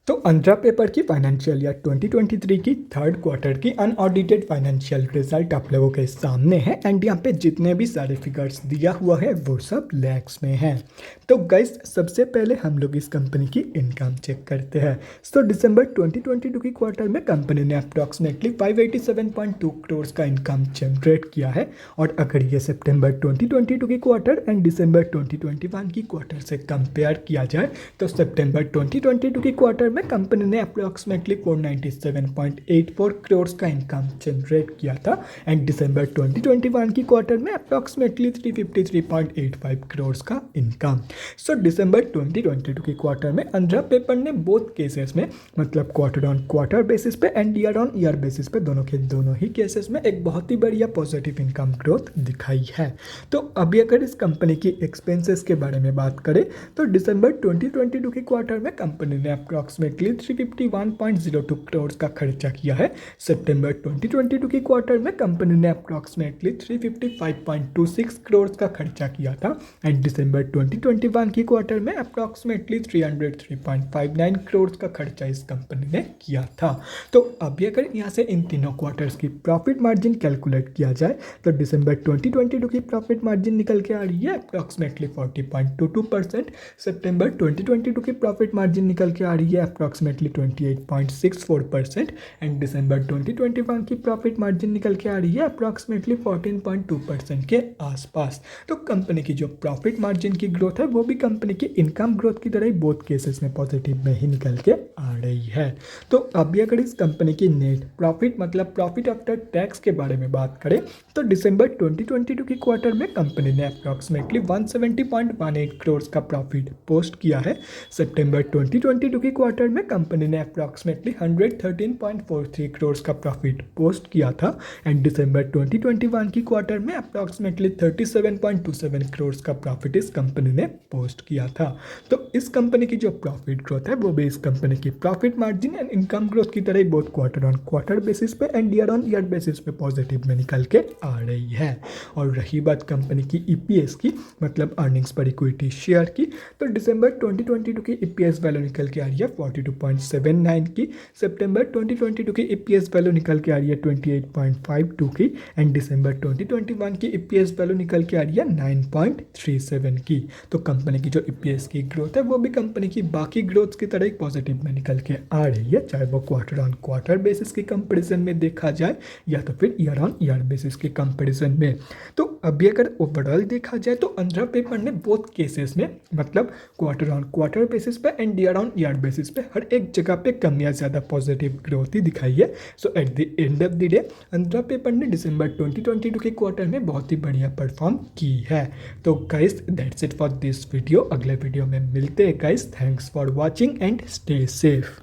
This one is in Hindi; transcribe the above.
तो आंध्रा पेपर की फाइनेंशियल ईयर 2023 की थर्ड क्वार्टर की अनऑडिटेड फाइनेंशियल रिजल्ट आप लोगों के सामने है एंड यहाँ पे जितने भी सारे फिगर्स दिया हुआ है वो सब लैक्स में है। तो गाइस सबसे पहले हम लोग इस कंपनी की इनकम चेक करते हैं। तो दिसंबर 2022 की क्वार्टर में कंपनी ने अप्रॉक्सीमेटली 587.2 करोड़ का इनकम जनरेट किया है। और अगर ये सितंबर 2022 की क्वार्टर एंड दिसंबर 2021 की क्वार्टर से कंपेयर किया जाए तो सितंबर 2022 की क्वार्टर में कंपनी ने अप्रॉक्सीमेटली 497.84 करोड़ का इनकम जनरेट किया था एंड दिसंबर 2021 की क्वार्टर में अप्रॉक्सीमेटली 353.85 करोड़ का इनकम। सो दिसंबर 2022 की क्वार्टर में आंध्रा पेपर ने बोथ केसेस में मतलब क्वार्टर ऑन क्वार्टर बेसिस पे and year on year basis पे दोनों के दोनों ही केसेस में एक बहुत ही बढ़िया पॉजिटिव इनकम ग्रोथ दिखाई है। तो अभी अगर इस कंपनी की एक्सपेंसेस के बारे में बात करें तो दिसंबर 2022 के क्वार्टर में कंपनी ने अप्रॉक्सीमेटली 351.02 करोड़ का खर्चा किया है। सितंबर 2022 के क्वार्टर में कंपनी ने अप्रॉक्सीमेटली 355.26 करोड़ का खर्चा किया था एंड दिसंबर 2021 की क्वार्टर में अप्रॉक्सीमेटली 303.59 करोड़ का खर्चा इस कंपनी ने किया था। तो अभी अगर यहाँ से इन तीनों क्वार्टर्स की प्रॉफिट मार्जिन कैलकुलेट किया जाए तो दिसंबर 2022 की प्रॉफिट मार्जिन निकल के आ रही है अप्रॉक्सीमेटली 40.22%। सितंबर 2022 की प्रॉफिट मार्जिन निकल के आ रही है अप्रॉक्सीमेटली 28.64% एंड दिसंबर 2021 की प्रॉफिट मार्जिन निकल के आ रही है अप्रॉक्सीमेटली 14.2% के आसपास। तो कंपनी की जो प्रॉफिट मार्जिन की ग्रोथ है वो भी कंपनी की इनकम ग्रोथ की तरह ही बोथ केसेस में पॉजिटिव में ही निकल के आ रही है। तो अभी अगर इस कंपनी की नेट प्रॉफिट मतलब प्रॉफिट आफ्टर टैक्स के बारे में बात करें तो दिसंबर 2022 की क्वार्टर में कंपनी ने अप्रॉक्सीमेटली 170.18 करोड़ का प्रॉफिट पोस्ट किया है। सितंबर 2022 की क्वार्टर में कंपनी ने अप्रॉक्सीमेटली 113.43 करोड़ का प्रॉफिट पोस्ट किया था एंड दिसंबर 2021 की क्वार्टर में अप्रॉक्सीमेटली 37.27 करोड़ का प्रॉफिट इस कंपनी ने पोस्ट किया था। तो इस कंपनी की जो प्रॉफिट ग्रोथ है वो भी इस कंपनी की profit margin and income growth की तरह ही बहुत क्वार्टर ऑन क्वार्टर बेसिस पे and year on year basis पे पॉजिटिव में निकल के आ रही है। और रही बात कंपनी की ईपीएस की मतलब अर्निंग्स पर इक्विटी शेयर की तो दिसंबर 2022 की ईपीएस वैल्यू निकल के आ रही है 42.79 की। सितंबर 2022 की ईपीएस वैल्यू निकल के आ रही है 28.52 की एंड दिसंबर 2021 की ईपीएस वैल्यू निकल के आ रही है 9.37 की। तो कंपनी की जो ईपीएस की ग्रोथ है वो भी कंपनी की बाकी ग्रोथ की तरह ही पॉजिटिव में निकल के आ रही है, चाहे वो क्वार्टर ऑन क्वार्टर बेसिस के कंपैरिजन में देखा जाए या तो फिर ईयर ऑन ईयर बेसिस के कंपैरिजन में। तो अभी अगर ओवरऑल देखा जाए तो आंध्रा पेपर ने बोथ केसेस में मतलब क्वार्टर ऑन क्वार्टर बेसिस पे and year on year basis पे हर एक जगह पे कम या ज़्यादा पॉजिटिव ग्रोथ ही दिखाई है। So at the end of the day Andhra paper ने दिसंबर 2022 के क्वार्टर में बहुत ही बढ़िया परफॉर्म की है। तो guys that's it for this video. अगले वीडियो में मिलते हैं guys. Thanks for watching and stay safe.